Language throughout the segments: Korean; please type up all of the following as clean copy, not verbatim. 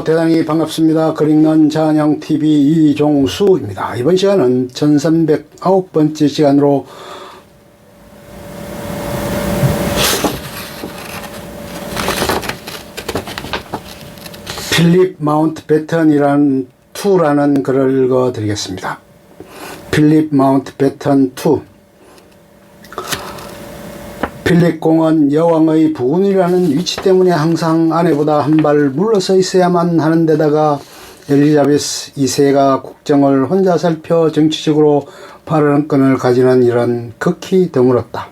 대단히 반갑습니다. 글 읽는 잔영TV 이종수입니다. 이번 시간은 1309번째 시간으로 필립 마운트배턴이라는 2라는 글을 읽어드리겠습니다. 필립 마운트배턴 2. 필립 공은 여왕의 부군이라는 위치 때문에 항상 아내보다 한 발 물러서 있어야만 하는 데다가 엘리자베스 2세가 국정을 혼자 살펴 정치적으로 발언권을 가지는 일은 극히 드물었다.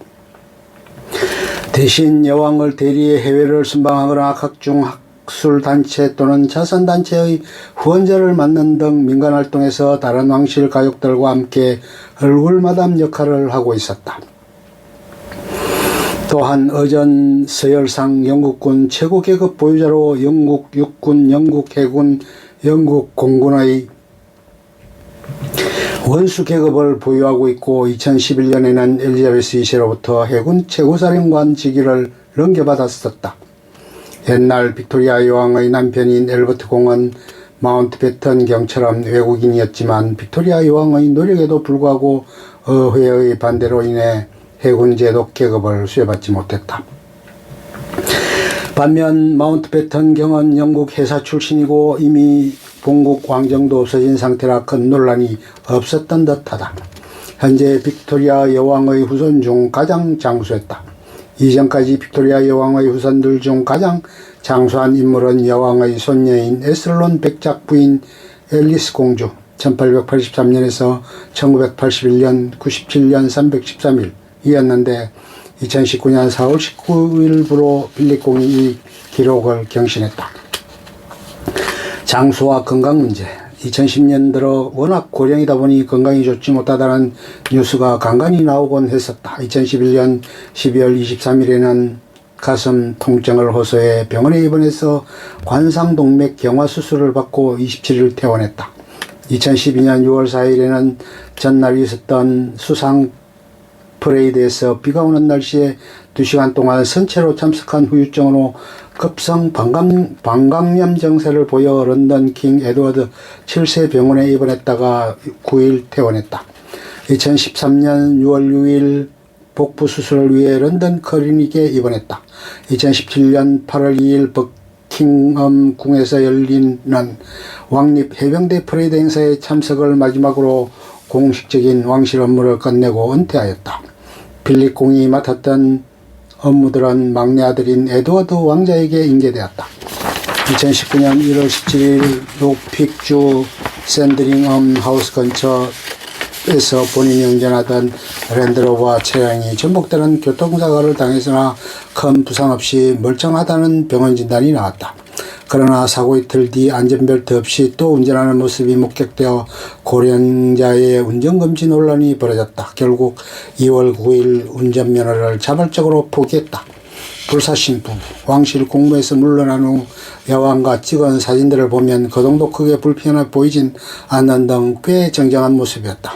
대신 여왕을 대리해 해외를 순방하거나 각종 학술단체 또는 자선단체의 후원자를 맡는 등 민간활동에서 다른 왕실 가족들과 함께 얼굴마담 역할을 하고 있었다. 또한 어전 서열상 영국군 최고 계급 보유자로 영국 육군, 영국 해군, 영국 공군의 원수 계급을 보유하고 있고 2011년에는 엘리자베스 2세로부터 해군 최고사령관 직위를 넘겨받았었다. 옛날 빅토리아 여왕의 남편인 엘버트 공은 마운트배턴 경처럼 외국인이었지만 빅토리아 여왕의 노력에도 불구하고 의회의 반대로 인해 해군 제독 계급을 수여받지 못했다. 반면 마운트배턴 경은 영국 해사 출신이고 이미 본국 왕정도 없어진 상태라 큰 논란이 없었던 듯하다. 현재 빅토리아 여왕의 후손 중 가장 장수했다. 이전까지 빅토리아 여왕의 후손들 중 가장 장수한 인물은 여왕의 손녀인 에슬론 백작 부인 앨리스 공주 1883년에서 1981년 97년 313일 이었는데 2019년 4월 19일부로 필립 공이 이 기록을 경신했다. 장수와 건강 문제. 2010년 들어 워낙 고령이다 보니 건강이 좋지 못하다는 뉴스가 간간히 나오곤 했었다. 2011년 12월 23일에는 가슴 통증을 호소해 병원에 입원해서 관상동맥 경화 수술을 받고 27일 퇴원했다. 2012년 6월 4일에는 전날 있었던 수상 퍼레이드에서 비가 오는 날씨에 2시간 동안 선체로 참석한 후유증으로 급성 방광염 증세를 보여 런던 킹 에드워드 7세 병원에 입원했다가 9일 퇴원했다. 2013년 6월 6일 복부 수술을 위해 런던 클리닉에 입원했다. 2017년 8월 2일 버킹엄 궁에서 열리는 왕립 해병대 퍼레이드 행사에 참석을 마지막으로 공식적인 왕실 업무를 끝내고 은퇴하였다. 필립 공이 맡았던 업무들은 막내 아들인 에드워드 왕자에게 인계되었다. 2019년 1월 17일 록픽주 샌드링엄 하우스 근처에서 본인이 운전하던 랜드로버 차량이 전복되는 교통사고를 당했으나 큰 부상 없이 멀쩡하다는 병원 진단이 나왔다. 그러나 사고 이틀 뒤 안전벨트 없이 또 운전하는 모습이 목격되어 고령자의 운전금지 논란이 벌어졌다. 결국 2월 9일 운전면허를 자발적으로 포기했다. 불사신 부부. 왕실 공무에서 물러난 후 여왕과 찍은 사진들을 보면 그 정도 크게 불편해 보이진 않는 등 꽤 정정한 모습이었다.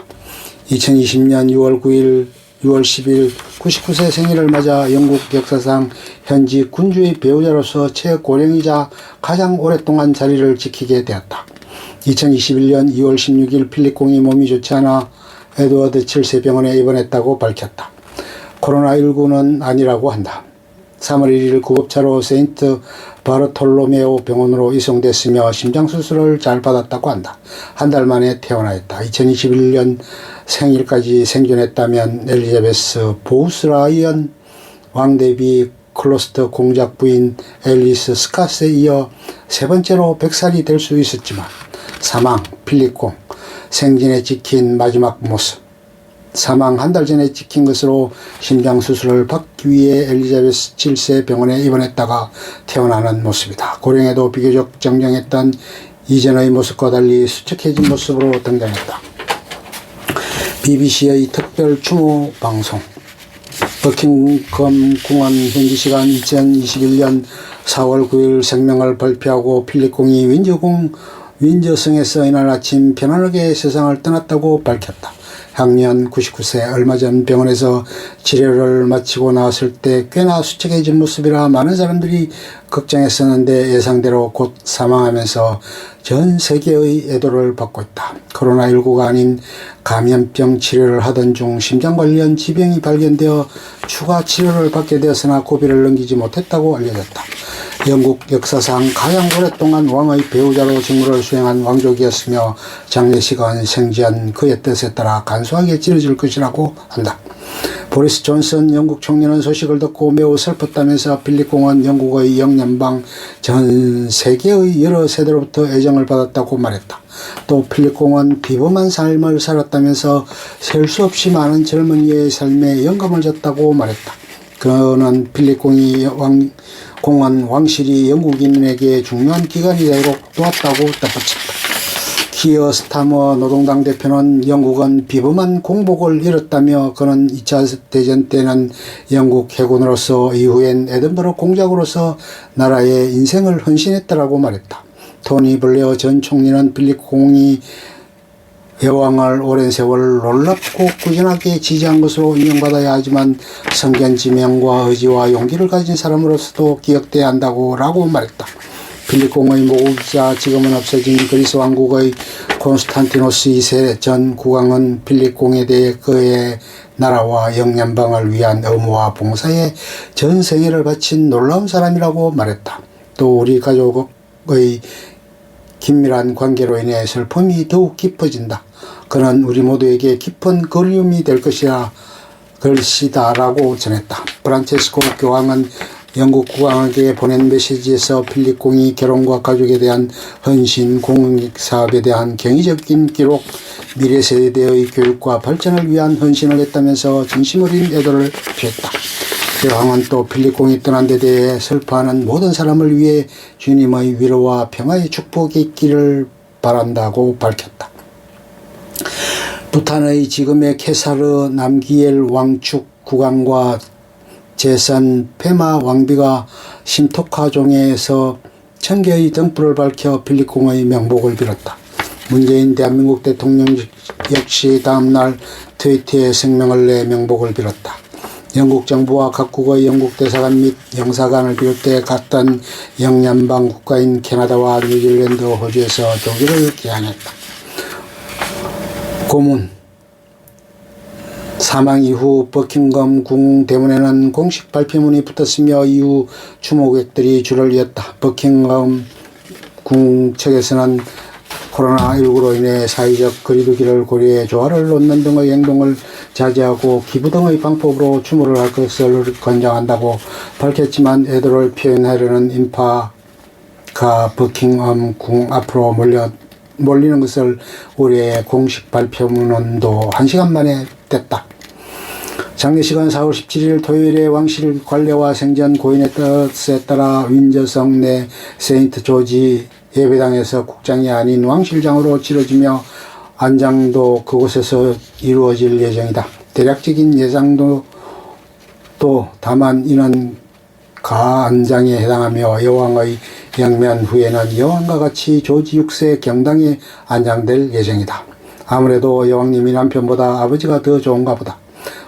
2020년 6월 9일 6월 10일 99세 생일을 맞아 영국 역사상 현지 군주의 배우자로서 최고령이자 가장 오랫동안 자리를 지키게 되었다. 2021년 2월 16일 필립 공이 몸이 좋지 않아 에드워드 7세 병원에 입원했다고 밝혔다. 코로나19는 아니라고 한다. 3월 1일 구급차로 세인트 바르톨로메오 병원으로 이송됐으며 심장수술을 잘 받았다고 한다. 한 달 만에 퇴원하였다. 2021년 생일까지 생존했다면 엘리자베스 보우스라이언 왕대비 클로스터 공작 부인 앨리스 스캇에 이어 세 번째로 100살이 될 수 있었지만 사망 필립 공 생전에 지킨 마지막 모습 사망 한 달 전에 찍힌 것으로 심장수술을 받기 위해 엘리자베스 7세 병원에 입원했다가 퇴원하는 모습이다. 고령에도 비교적 정정했던 이전의 모습과 달리 수척해진 모습으로 등장했다. BBC의 특별 추모 방송. 버킹엄 궁은 현지 시간 2021년 4월 9일 생명을 발표하고 필립 공이 윈저성에서 이날 아침 편안하게 세상을 떠났다고 밝혔다. 향년 99세, 얼마 전 병원에서 치료를 마치고 나왔을 때 꽤나 수척해진 모습이라 많은 사람들이 걱정했었는데 예상대로 곧 사망하면서 전 세계의 애도를 받고 있다. 코로나19가 아닌 감염병 치료를 하던 중 심장 관련 질병이 발견되어 추가 치료를 받게 되었으나 고비를 넘기지 못했다고 알려졌다. 영국 역사상 가장 오랫동안 왕의 배우자로 직무를 수행한 왕족이었으며 장례식은 생전 그의 뜻에 따라 간소하게 치러질 것이라고 한다. 보리스 존슨 영국 총리는 소식을 듣고 매우 슬펐다면서 필립 공은 영국의 영연방 전 세계의 여러 세대로부터 애정을 받았다고 말했다. 또 필립 공은 비범한 삶을 살았다면서 셀 수 없이 많은 젊은이의 삶에 영감을 줬다고 말했다. 그는 필립 공은 왕실이 영국인에게 중요한 기관이 되도록 도왔다고 덧붙였다. 키어 스타머 노동당 대표는 영국은 비범한 공복을 잃었다며 그는 2차 대전 때는 영국 해군으로서 이후엔 에든버러 공작으로서 나라의 인생을 헌신했다라고 말했다. 토니 블레어 전 총리는 필립 공이 여왕을 오랜 세월 놀랍고 꾸준하게 지지한 것으로 인정받아야 하지만 성견지명과 의지와 용기를 가진 사람으로서도 기억돼야 한다고 라고 말했다. 필립 공의 모국이자 지금은 없어진 그리스 왕국의 콘스탄티노스 2세 전 국왕은 필립 공에 대해 그의 나라와 영연방을 위한 의무와 봉사에 전 생애를 바친 놀라운 사람이라고 말했다. 또 우리 가족의 긴밀한 관계로 인해 슬픔이 더욱 깊어진다. 그는 우리 모두에게 깊은 그리움이 될 것이다 라고 전했다. 프란체스코 교황은 영국 국왕에게 보낸 메시지에서 필립 공이 결혼과 가족에 대한 헌신, 공익사업에 대한 경이적인 기록, 미래 세대의 교육과 발전을 위한 헌신을 했다면서 진심 어린 애도를 표했다. 교황은 또 필립 공이 떠난 데 대해 슬퍼하는 모든 사람을 위해 주님의 위로와 평화의 축복이 있기를 바란다고 밝혔다. 부탄의 지금의 케사르 남기엘 왕축 국왕과 제산 페마 왕비가 신토카종에서 천개의 등불을 밝혀 필립 공의 명복을 빌었다. 문재인 대한민국 대통령 역시 다음날 트위터에声明을 내 명복을 빌었다. 영국 정부와 각국의 영국 대사관 및 영사관을 비롯해 갔던 영연방 국가인 캐나다와 뉴질랜드, 호주에서 조기를 기한했다. 고문 사망 이후 버킹엄 궁 대문에는 공식 발표문이 붙었으며 이후 추모객들이 줄을 이었다. 버킹엄 궁 측에서는 코로나19로 인해 사회적 거리두기를 고려해 조화를 놓는 등의 행동을 자제하고 기부 등의 방법으로 추모를 할 것을 권장한다고 밝혔지만 애도를 표현하려는 인파가 버킹엄 궁 앞으로 몰리는 것을 우려해 공식 발표문도 1시간 만에 뗐다. 장례식은 4월 17일 토요일에 왕실 관례와 생전 고인의 뜻에 따라 윈저성 내 세인트 조지 예배당에서 국장이 아닌 왕실장으로 치러지며 안장도 그곳에서 이루어질 예정이다. 대략적인 예상도 다만 이는 가안장에 해당하며 여왕의 영면 후에는 여왕과 같이 조지 6세 경당에 안장될 예정이다. 아무래도 여왕님이 남편보다 아버지가 더 좋은가 보다.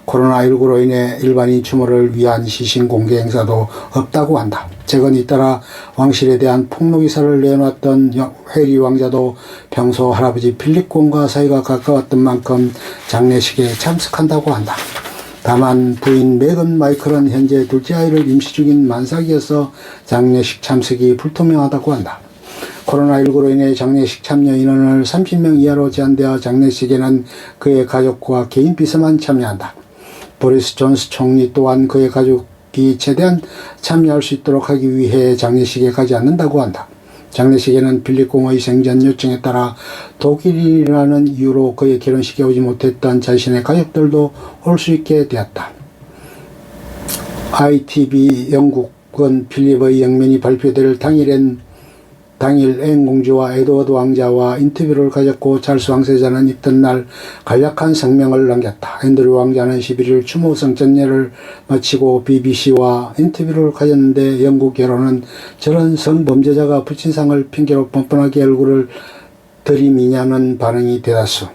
코로나19로 인해 일반인 추모를 위한 시신 공개 행사도 없다고 한다. 최근 잇따라 왕실에 대한 폭로 기사를 내놓았던 해리 왕자도 평소 할아버지 필립 공과 사이가 가까웠던 만큼 장례식에 참석한다고 한다. 다만 부인 메건 마이클은 현재 둘째 아이를 임시 중인 만삭이어서 장례식 참석이 불투명하다고 한다. 코로나19로 인해 장례식 참여 인원을 30명 이하로 제한되어 장례식에는 그의 가족과 개인 비서만 참여한다. 보리스 존슨 총리 또한 그의 가족이 최대한 참여할 수 있도록 하기 위해 장례식에 가지 않는다고 한다. 장례식에는 필립 공의 생전 요청에 따라 독일이라는 이유로 그의 결혼식에 오지 못했던 자신의 가족들도 올 수 있게 되었다. ITV 영국은 필립의 영면이 발표될 당일 앤 공주와 에드워드 왕자와 인터뷰를 가졌고 찰스 왕세자는 있던 날 간략한 성명을 남겼다. 앤드류 왕자는 11일 추모 성전례를 마치고 BBC와 인터뷰를 가졌는데 영국 여론은 저런 성범죄자가 붙인 상을 핑계로 뻔뻔하게 얼굴을 들이미냐는 반응이 대다수.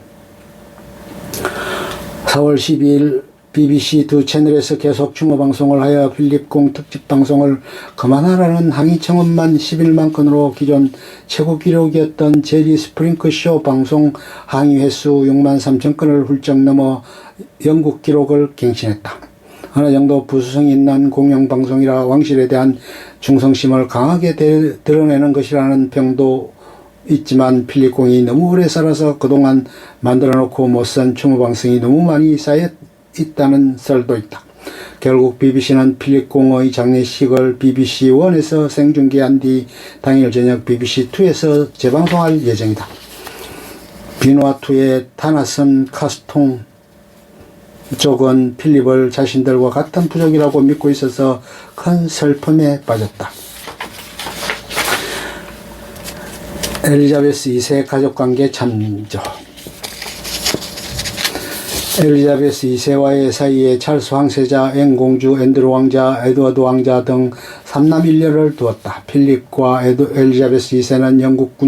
4월 12일 BBC 두 채널에서 계속 추모 방송을 하여 필립공 특집 방송을 그만하라는 항의 청원만 11만 건으로 기존 최고 기록이었던 제리 스프링크 쇼 방송 항의 횟수 6만 3천 건을 훌쩍 넘어 영국 기록을 갱신했다. 어느 정도 부수성이 있는 공영방송이라 왕실에 대한 충성심을 강하게 드러내는 것이라는 평도 있지만 필립공이 너무 오래 살아서 그동안 만들어놓고 못쓴 추모방송이 너무 많이 쌓여 있다는 썰도 있다. 결국 BBC는 필립공의 장례식을 BBC1에서 생중계한 뒤 당일 저녁 BBC2에서 재방송할 예정이다. 비누아2의 타나슨 카스통 쪽은 필립을 자신들과 같은 부족이라고 믿고 있어서 큰 슬픔에 빠졌다. 엘리자베스 2세 가족관계 참조. 엘리자베스 2세와의 사이에 찰스 황세자, 앵 공주, 앤드루 왕자, 에드워드 왕자 등 3남 1녀를 두었다. 필립과 엘리자베스 2세는 영국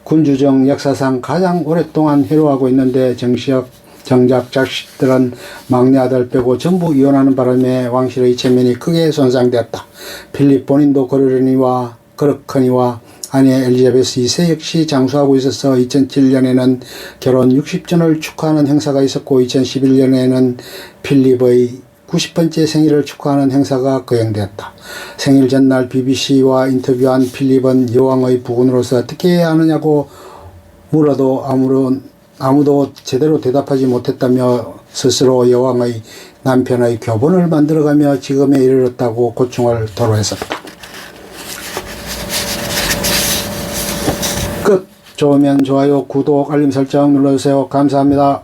군주정 역사상 가장 오랫동안 해로하고 있는데 정작 자식들은 막내 아들 빼고 전부 이혼하는 바람에 왕실의 체면이 크게 손상되었다. 필립 본인도 그렇거니와 아내 엘리자베스 2세 역시 장수하고 있어서 2007년에는 결혼 60주년을 축하하는 행사가 있었고 2011년에는 필립의 90번째 생일을 축하하는 행사가 거행되었다. 생일 전날 BBC와 인터뷰한 필립은 여왕의 부군으로서 어떻게 해야 하느냐고 물어도 아무도 제대로 대답하지 못했다며 스스로 여왕의 남편의 교본을 만들어가며 지금에 이르렀다고 고충을 토로했었다. 끝. 좋으면 좋아요, 구독, 알림 설정 눌러주세요. 감사합니다.